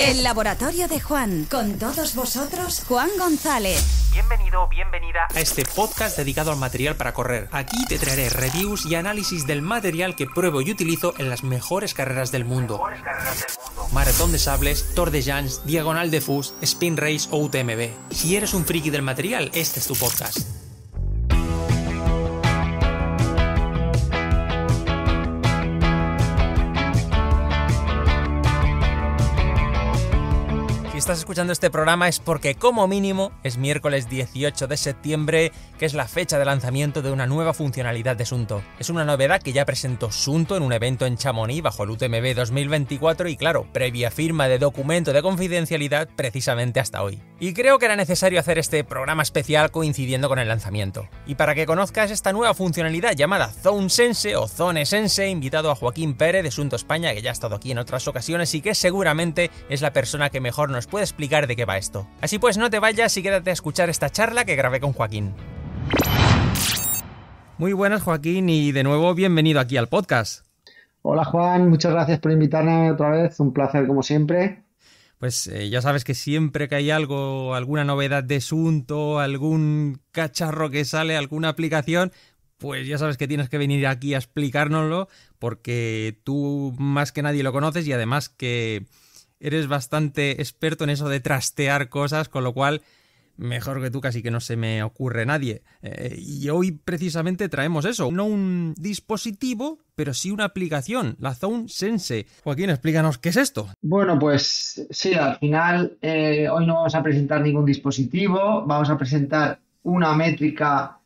El laboratorio de Juan. Con todos vosotros, Juan González. Bienvenido o bienvenida a este podcast dedicado al material para correr. Aquí te traeré reviews y análisis del material que pruebo y utilizo en las mejores carreras del mundo. Maratón de Sables, Tour de Llans, Diagonal de Fus, Spin Race o UTMB. Si eres un friki del material, este es tu podcast. Si estás escuchando este programa es porque como mínimo es miércoles 18 de septiembre, que es la fecha de lanzamiento de una nueva funcionalidad de Suunto. Es una novedad que ya presentó Suunto en un evento en Chamonix bajo el UTMB 2024 y claro, previa firma de documento de confidencialidad precisamente hasta hoy. Y creo que era necesario hacer este programa especial coincidiendo con el lanzamiento. Y para que conozcas esta nueva funcionalidad llamada Zone Sense o Zone Sense, he invitado a Joaquín Pérez de Suunto España, que ya ha estado aquí en otras ocasiones y que seguramente es la persona que mejor nos puede explicar de qué va esto. Así pues, no te vayas y quédate a escuchar esta charla que grabé con Joaquín. Muy buenas, Joaquín, y de nuevo bienvenido aquí al podcast. Hola, Juan, muchas gracias por invitarme otra vez, un placer como siempre. Pues ya sabes que siempre que hay algo, alguna novedad de Suunto, algún cacharro que sale, alguna aplicación, pues ya sabes que tienes que venir aquí a explicárnoslo, porque tú más que nadie lo conoces y además que eres bastante experto en eso de trastear cosas, con lo cual mejor que tú casi que no se me ocurre nadie. Y hoy precisamente traemos eso, no un dispositivo, pero sí una aplicación, la Zone Sense. Joaquín, explícanos qué es esto. Bueno, pues sí, al final hoy no vamos a presentar ningún dispositivo, vamos a presentar una métrica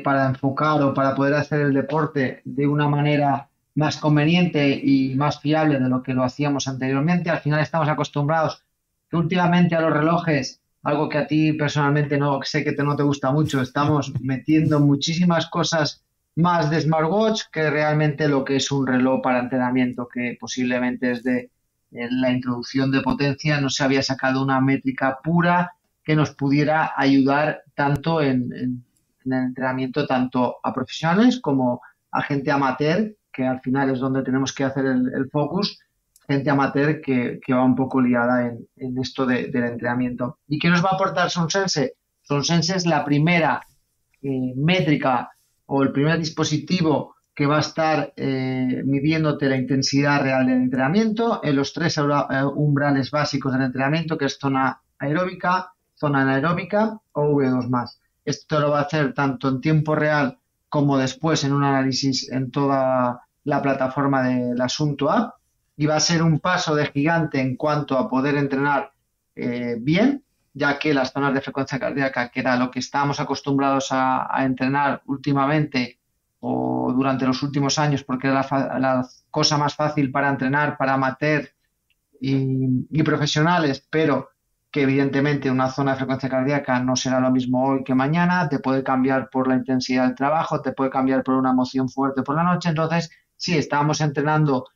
para enfocar o para poder hacer el deporte de una manera más conveniente y más fiable de lo que lo hacíamos anteriormente. Al final estamos acostumbrados que últimamente a los relojes, algo que a ti personalmente no sé que no te gusta mucho, estamos metiendo muchísimas cosas más de smartwatch que realmente lo que es un reloj para entrenamiento, que posiblemente desde la introducción de potencia no se había sacado una métrica pura que nos pudiera ayudar tanto en el entrenamiento tanto a profesionales como a gente amateur, que al final es donde tenemos que hacer el focus, gente amateur que va un poco liada en esto del entrenamiento. ¿Y qué nos va a aportar SoundSense? SoundSense es la primera métrica o el primer dispositivo que va a estar midiéndote la intensidad real del entrenamiento en los tres umbrales básicos del entrenamiento, que es zona aeróbica, zona anaeróbica o V2+. Esto lo va a hacer tanto en tiempo real como después en un análisis en toda la plataforma de la Suunto App, y va a ser un paso de gigante en cuanto a poder entrenar bien, ya que las zonas de frecuencia cardíaca, que era lo que estábamos acostumbrados a entrenar últimamente o durante los últimos años, porque era la cosa más fácil para entrenar para amateur y profesionales, pero que evidentemente una zona de frecuencia cardíaca no será lo mismo hoy que mañana, te puede cambiar por la intensidad del trabajo, te puede cambiar por una emoción fuerte por la noche. Entonces, sí, estábamos entrenando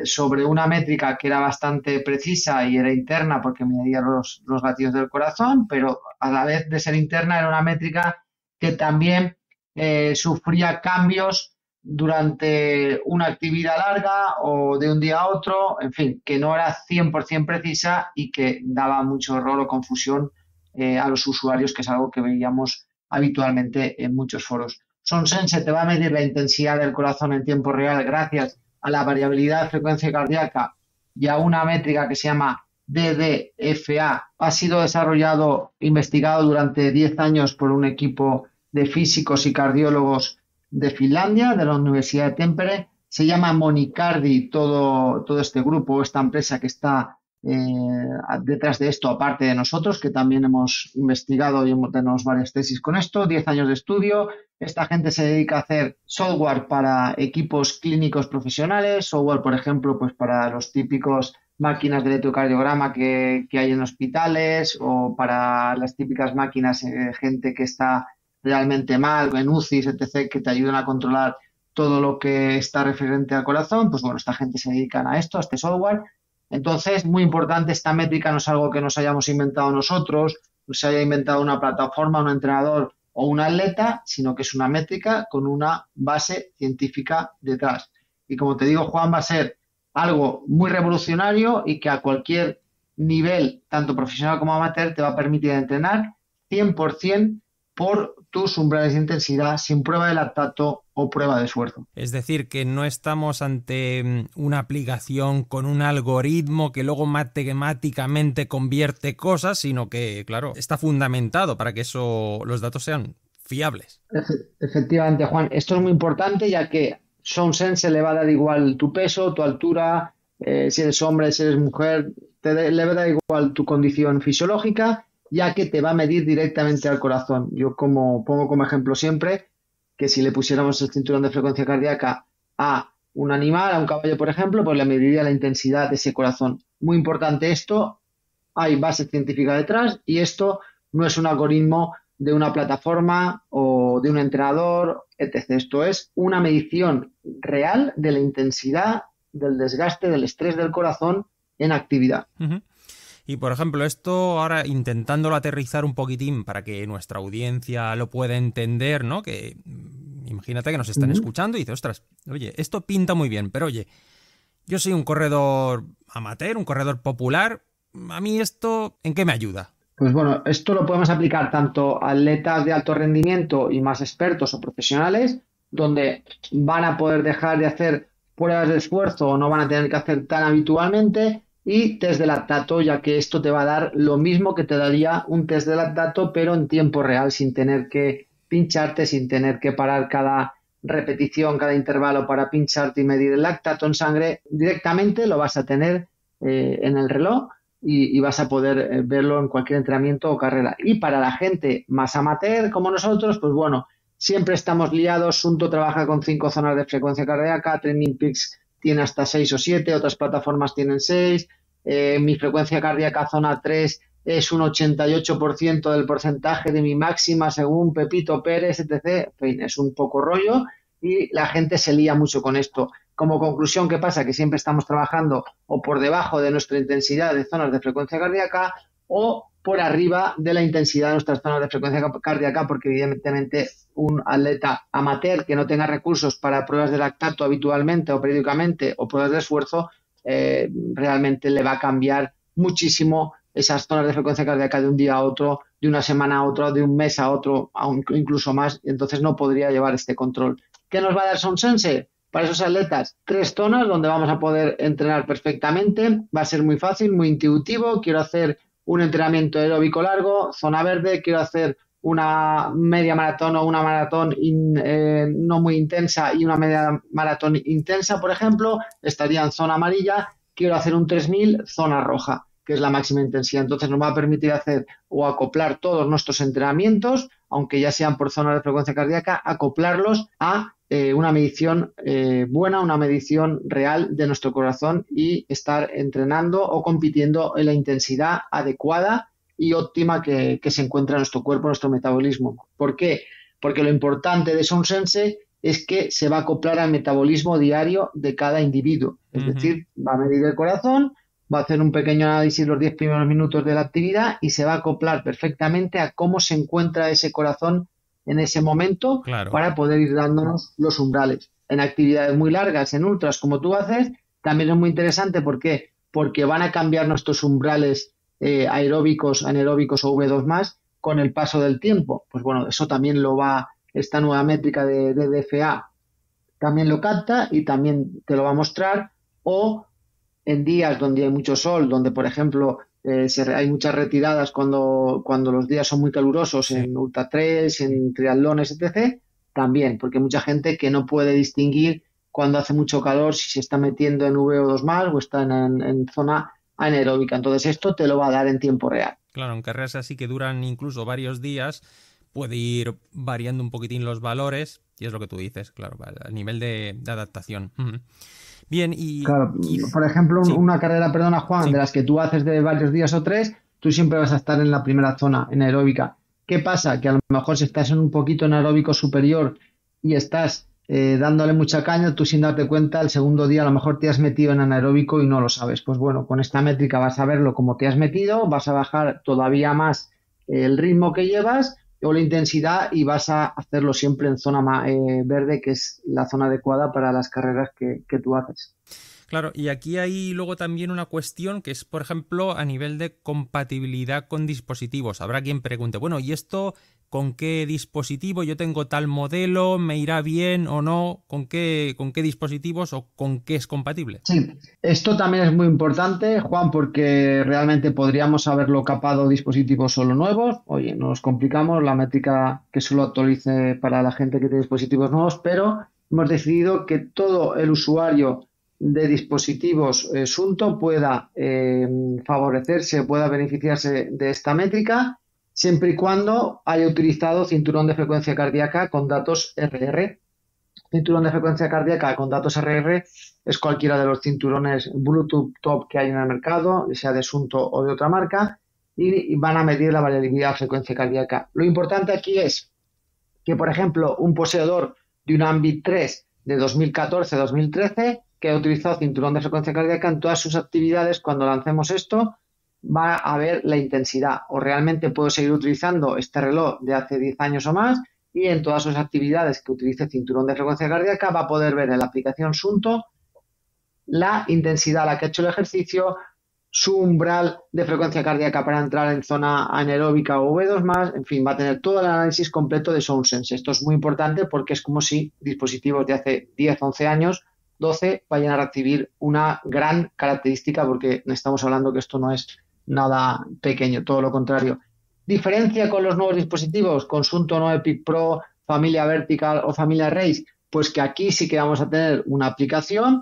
sobre una métrica que era bastante precisa y era interna porque medía los latidos del corazón, pero a la vez de ser interna era una métrica que también sufría cambios durante una actividad larga o de un día a otro, en fin, que no era 100% precisa y que daba mucho error o confusión a los usuarios, que es algo que veíamos habitualmente en muchos foros. SoundSense te va a medir la intensidad del corazón en tiempo real gracias a la variabilidad de frecuencia cardíaca y a una métrica que se llama DDFA. Ha sido desarrollado, investigado durante 10 años por un equipo de físicos y cardiólogos de Finlandia, de la Universidad de Tampere. Se llama Monicardi todo este grupo, esta empresa que está detrás de esto, aparte de nosotros, que también hemos investigado y tenemos varias tesis con esto, 10 años de estudio. Esta gente se dedica a hacer software para equipos clínicos profesionales, software, por ejemplo, pues para los típicos máquinas de electrocardiograma que hay en hospitales, o para las típicas máquinas, gente que está realmente mal, en UCIs, etc., que te ayudan a controlar todo lo que está referente al corazón. Pues bueno, esta gente se dedica a esto, a este software. Entonces, muy importante, esta métrica no es algo que nos hayamos inventado nosotros, no se haya inventado una plataforma, un entrenador o un atleta, sino que es una métrica con una base científica detrás. Y como te digo, Juan, va a ser algo muy revolucionario y que a cualquier nivel, tanto profesional como amateur, te va a permitir entrenar 100% por tus umbrales de intensidad sin prueba de lactato o prueba de esfuerzo. Es decir, que no estamos ante una aplicación con un algoritmo que luego matemáticamente convierte cosas, sino que, claro, está fundamentado para que los datos sean fiables. Efectivamente, Juan, esto es muy importante ya que SoundSense le va a dar igual tu peso, tu altura, si eres hombre, si eres mujer, le va a dar igual tu condición fisiológica, ya que te va a medir directamente al corazón. Yo pongo como ejemplo siempre que si le pusiéramos el cinturón de frecuencia cardíaca a un animal, a un caballo, por ejemplo, pues le mediría la intensidad de ese corazón. Muy importante esto, hay base científica detrás y esto no es un algoritmo de una plataforma o de un entrenador, etc. Esto es una medición real de la intensidad, del desgaste, del estrés del corazón en actividad. Uh-huh. Y, por ejemplo, esto ahora intentándolo aterrizar un poquitín para que nuestra audiencia lo pueda entender, ¿no? Que imagínate que nos están escuchando y dice, ostras, oye, esto pinta muy bien, pero oye, yo soy un corredor amateur, un corredor popular, ¿a mí esto en qué me ayuda? Pues bueno, esto lo podemos aplicar tanto a atletas de alto rendimiento y más expertos o profesionales, donde van a poder dejar de hacer pruebas de esfuerzo o no van a tener que hacer tan habitualmente, y test de lactato, ya que esto te va a dar lo mismo que te daría un test de lactato, pero en tiempo real, sin tener que pincharte, sin tener que parar cada repetición, cada intervalo para pincharte y medir el lactato en sangre. Directamente lo vas a tener en el reloj y vas a poder verlo en cualquier entrenamiento o carrera. Y para la gente más amateur como nosotros, pues bueno, siempre estamos liados. Sunto trabaja con 5 zonas de frecuencia cardíaca, Training Peaks tiene hasta 6 o 7, otras plataformas tienen 6. Mi frecuencia cardíaca zona 3 es un 88% del porcentaje de mi máxima según Pepito Pérez, etc. En fin, es un poco rollo y la gente se lía mucho con esto. Como conclusión, ¿qué pasa? Que siempre estamos trabajando o por debajo de nuestra intensidad de zonas de frecuencia cardíaca o por arriba de la intensidad de nuestras zonas de frecuencia cardíaca, porque evidentemente un atleta amateur que no tenga recursos para pruebas de lactato habitualmente o periódicamente o pruebas de esfuerzo, realmente le va a cambiar muchísimo esas zonas de frecuencia cardíaca de un día a otro, de una semana a otro, de un mes a otro, incluso más, y entonces no podría llevar este control. ¿Qué nos va a dar SoundSense? Para esos atletas, 3 zonas donde vamos a poder entrenar perfectamente. Va a ser muy fácil, muy intuitivo. Quiero hacer un entrenamiento aeróbico largo, zona verde. Quiero hacer una media maratón o una maratón no muy intensa y una media maratón intensa, por ejemplo, estaría en zona amarilla. Quiero hacer un 3000, zona roja, que es la máxima intensidad. Entonces nos va a permitir hacer o acoplar todos nuestros entrenamientos, aunque ya sean por zona de frecuencia cardíaca, acoplarlos a una medición buena, una medición real de nuestro corazón y estar entrenando o compitiendo en la intensidad adecuada y óptima que se encuentra en nuestro cuerpo, en nuestro metabolismo. ¿Por qué? Porque lo importante de SoundSense es que se va a acoplar al metabolismo diario de cada individuo. Es decir, va a medir el corazón, va a hacer un pequeño análisis los 10 primeros minutos de la actividad y se va a acoplar perfectamente a cómo se encuentra ese corazón en ese momento, claro, para poder ir dándonos los umbrales. En actividades muy largas, en ultras como tú haces, también es muy interesante. ¿Por qué? Porque van a cambiar nuestros umbrales aeróbicos, anaeróbicos o V2+, con el paso del tiempo. Pues bueno, eso también esta nueva métrica de DFA también lo capta y también te lo va a mostrar. O en días donde hay mucho sol, donde por ejemplo hay muchas retiradas cuando los días son muy calurosos, sí, en ultra trails, en triatlones, etc. También, porque hay mucha gente que no puede distinguir cuando hace mucho calor si se está metiendo en VO2+ o está en zona anaeróbica. Entonces esto te lo va a dar en tiempo real. Claro, en carreras así que duran incluso varios días, puede ir variando un poquitín los valores y es lo que tú dices, claro, a nivel de adaptación. Bien, claro, por ejemplo, sí, una carrera, perdona Juan, sí, de las que tú haces de varios días o 3, tú siempre vas a estar en la primera zona, en aeróbica. ¿Qué pasa? Que a lo mejor si estás en un poquito en aeróbico superior y estás dándole mucha caña, tú sin darte cuenta, el segundo día a lo mejor te has metido en anaeróbico y no lo sabes. Pues bueno, con esta métrica vas a verlo como te has metido, vas a bajar todavía más el ritmo que llevas o la intensidad y vas a hacerlo siempre en zona verde, que es la zona adecuada para las carreras que tú haces. Claro, y aquí hay luego también una cuestión que es, por ejemplo, a nivel de compatibilidad con dispositivos. Habrá quien pregunte, bueno, ¿y esto con qué dispositivo? Yo tengo tal modelo, ¿me irá bien o no? ¿Con qué dispositivos o con qué es compatible? Sí, esto también es muy importante, Juan, porque realmente podríamos haberlo capado dispositivos solo nuevos. Oye, nos complicamos la métrica que solo actualice para la gente que tiene dispositivos nuevos, pero hemos decidido que todo el usuario de dispositivos Sunto pueda favorecerse, pueda beneficiarse de esta métrica, siempre y cuando haya utilizado cinturón de frecuencia cardíaca con datos RR. Cinturón de frecuencia cardíaca con datos RR es cualquiera de los cinturones Bluetooth top que hay en el mercado, sea de Sunto o de otra marca, y van a medir la variabilidad de frecuencia cardíaca. Lo importante aquí es que, por ejemplo, un poseedor de un Ambit 3 de 2014-2013 que ha utilizado cinturón de frecuencia cardíaca en todas sus actividades, cuando lancemos esto, va a ver la intensidad. O realmente puedo seguir utilizando este reloj de hace 10 años o más, y en todas sus actividades que utilice cinturón de frecuencia cardíaca va a poder ver en la aplicación Sunto la intensidad a la que ha hecho el ejercicio, su umbral de frecuencia cardíaca para entrar en zona anaeróbica o V2+, en fin, va a tener todo el análisis completo de SoundSense. Esto es muy importante porque es como si dispositivos de hace 10, 11 años, 12, vayan a recibir una gran característica, porque estamos hablando que esto no es nada pequeño, todo lo contrario. ¿Diferencia con los nuevos dispositivos, con Sunto No Epic Pro, familia Vertical o familia Race? Pues que aquí sí que vamos a tener una aplicación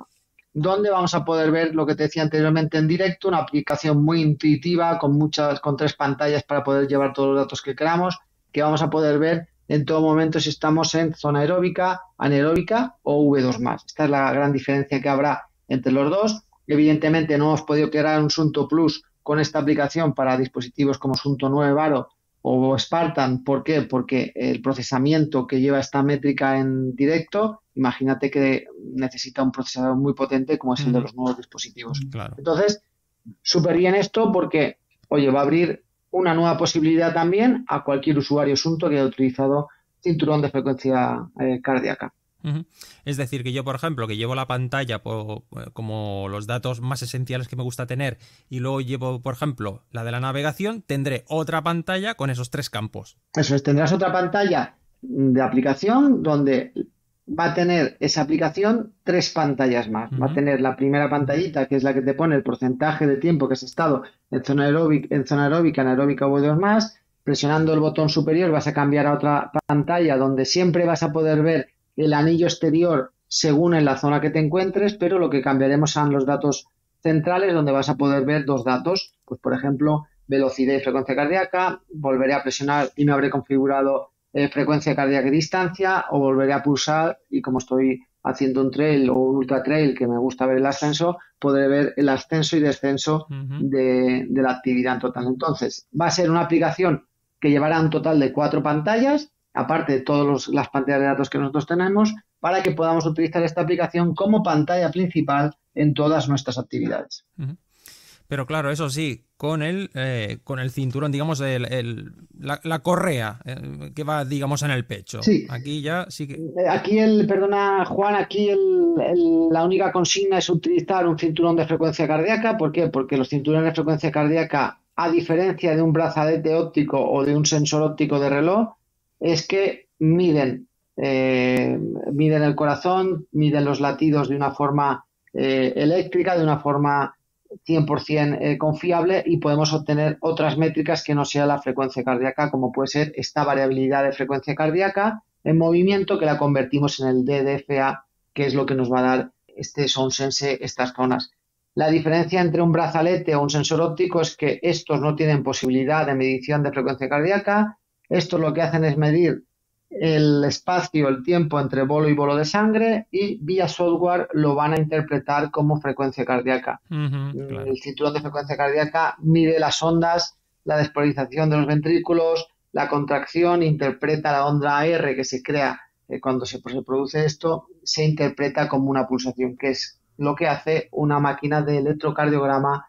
donde vamos a poder ver lo que te decía anteriormente en directo, una aplicación muy intuitiva con 3 pantallas para poder llevar todos los datos que queramos, que vamos a poder ver en todo momento si estamos en zona aeróbica, anaeróbica o V2+. Esta es la gran diferencia que habrá entre los dos. Evidentemente no hemos podido crear un Sunto Plus con esta aplicación para dispositivos como Sunto 9 Varo o Spartan. ¿Por qué? Porque el procesamiento que lleva esta métrica en directo, imagínate que necesita un procesador muy potente como es el de los nuevos dispositivos. Claro. Entonces, súper bien esto porque, oye, va a abrir una nueva posibilidad también a cualquier usuario Sunto que haya utilizado cinturón de frecuencia cardíaca. Es decir, que yo, por ejemplo, que llevo la pantalla como los datos más esenciales que me gusta tener, y luego llevo, por ejemplo, la de la navegación, tendré otra pantalla con esos 3 campos. Eso es, tendrás otra pantalla de aplicación donde va a tener esa aplicación 3 pantallas más. Va a tener la primera pantallita, que es la que te pone el porcentaje de tiempo que has estado en zona aeróbica, anaeróbica o V2+. Presionando el botón superior vas a cambiar a otra pantalla donde siempre vas a poder ver el anillo exterior según en la zona que te encuentres, pero lo que cambiaremos son los datos centrales, donde vas a poder ver 2 datos, pues por ejemplo, velocidad y frecuencia cardíaca. Volveré a presionar y me habré configurado frecuencia cardíaca y distancia, o volveré a pulsar y, como estoy haciendo un trail o un ultra trail que me gusta ver el ascenso, podré ver el ascenso y descenso de la actividad en total. Entonces, va a ser una aplicación que llevará un total de 4 pantallas, aparte de todas las pantallas de datos que nosotros tenemos, para que podamos utilizar esta aplicación como pantalla principal en todas nuestras actividades. Pero claro, eso sí, con el cinturón, digamos, la correa que va, digamos, en el pecho. Sí. Aquí ya sí que... Aquí perdona Juan, aquí la única consigna es utilizar un cinturón de frecuencia cardíaca. ¿Por qué? Porque los cinturones de frecuencia cardíaca, a diferencia de un brazalete óptico o de un sensor óptico de reloj, es que miden el corazón, miden los latidos de una forma eléctrica, de una forma 100% confiable, y podemos obtener otras métricas que no sea la frecuencia cardíaca, como puede ser esta variabilidad de frecuencia cardíaca en movimiento, que la convertimos en el DDFA, que es lo que nos va a dar este SoundSense, estas zonas. La diferencia entre un brazalete o un sensor óptico es que estos no tienen posibilidad de medición de frecuencia cardíaca. Estos lo que hacen es medir el espacio, el tiempo entre bolo y bolo de sangre, y vía software lo van a interpretar como frecuencia cardíaca. Claro. El cinturón de frecuencia cardíaca mide las ondas, la despolarización de los ventrículos, la contracción, interpreta la onda R que se crea cuando se produce esto, se interpreta como una pulsación, que es lo que hace una máquina de electrocardiograma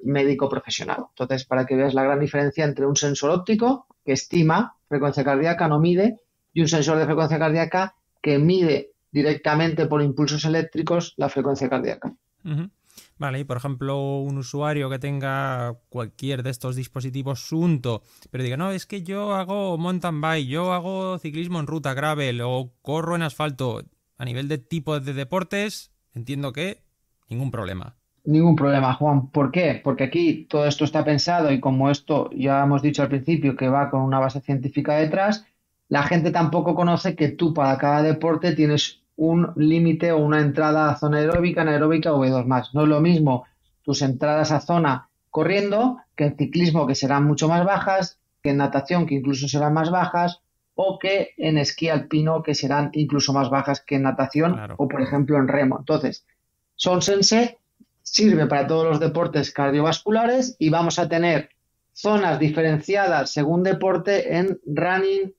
médico profesional. Entonces, para que veas la gran diferencia entre un sensor óptico que estima frecuencia cardíaca, no mide, y un sensor de frecuencia cardíaca que mide directamente por impulsos eléctricos la frecuencia cardíaca. Ujú. Vale, y por ejemplo, un usuario que tenga cualquier de estos dispositivos Suunto, pero diga, no, es que yo hago mountain bike, yo hago ciclismo en ruta, gravel o corro en asfalto, a nivel de tipo de deportes, entiendo que ningún problema. Ningún problema, Juan. ¿Por qué? Porque aquí todo esto está pensado y como esto ya hemos dicho al principio que va con una base científica detrás, la gente tampoco conoce que tú para cada deporte tienes un límite o una entrada a zona aeróbica, anaeróbica o V2 más. No es lo mismo tus entradas a zona corriendo que en ciclismo, que serán mucho más bajas, que en natación, que incluso serán más bajas, o que en esquí alpino, que serán incluso más bajas que en natación Claro. o, por ejemplo, en remo. Entonces, Sense sirve para todos los deportes cardiovasculares y vamos a tener zonas diferenciadas según deporte en running,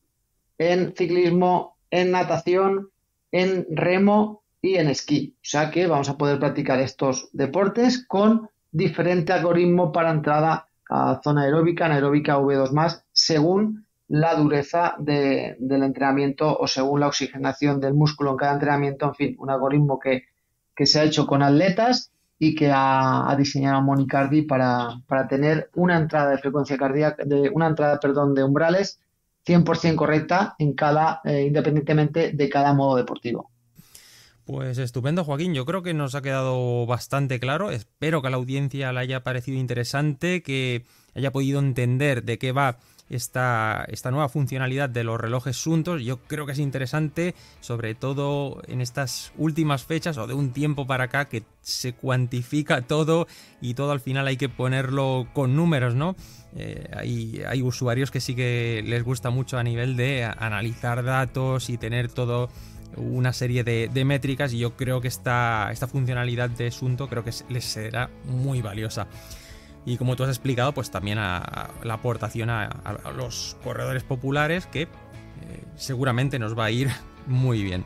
en ciclismo, en natación, en remo y en esquí. O sea que vamos a poder practicar estos deportes con diferente algoritmo para entrada a zona aeróbica, anaeróbica o V2 más, según la dureza del entrenamiento o según la oxigenación del músculo en cada entrenamiento. En fin, un algoritmo que se ha hecho con atletas y que ha diseñado Monicardi para tener una entrada de frecuencia cardíaca, una entrada, perdón, de umbrales 100% correcta en cada, independientemente de cada modo deportivo. Pues estupendo, Joaquín. Yo creo que nos ha quedado bastante claro. Espero que a la audiencia le haya parecido interesante, que haya podido entender de qué va esta nueva funcionalidad de los relojes Suunto. Yo creo que es interesante, sobre todo en estas últimas fechas o de un tiempo para acá, que se cuantifica todo y todo al final hay que ponerlo con números, ¿no? Hay usuarios que sí que les gusta mucho a nivel de analizar datos y tener todo una serie de métricas, y yo creo que esta funcionalidad de Suunto creo que les será muy valiosa. Y como tú has explicado, pues también a la aportación a los corredores populares, que seguramente nos va a ir muy bien.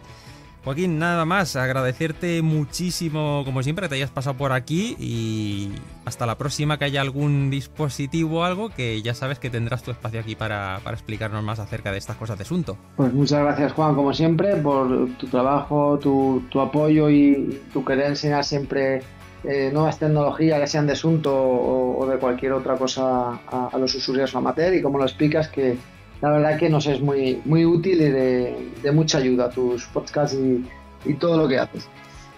Joaquín, nada más, agradecerte muchísimo, como siempre, que te hayas pasado por aquí, y hasta la próxima que haya algún dispositivo o algo, que ya sabes que tendrás tu espacio aquí para explicarnos más acerca de estas cosas de Suunto. Pues muchas gracias, Juan, como siempre, por tu trabajo, tu apoyo y tu querer enseñar siempre nuevas tecnologías, que sean de Suunto o de cualquier otra cosa a los usuarios amateur, y como lo explicas, que la verdad que nos es muy, muy útil y de mucha ayuda tus podcasts y todo lo que haces.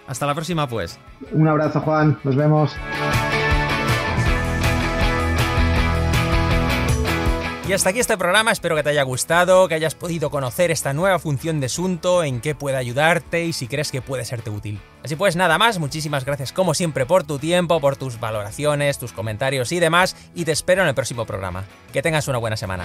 Hasta la próxima, pues. Un abrazo, Juan, nos vemos. Y hasta aquí este programa, espero que te haya gustado, que hayas podido conocer esta nueva función de Suunto, en qué puede ayudarte y si crees que puede serte útil. Así pues, nada más, muchísimas gracias como siempre por tu tiempo, por tus valoraciones, tus comentarios y demás, y te espero en el próximo programa. Que tengas una buena semana.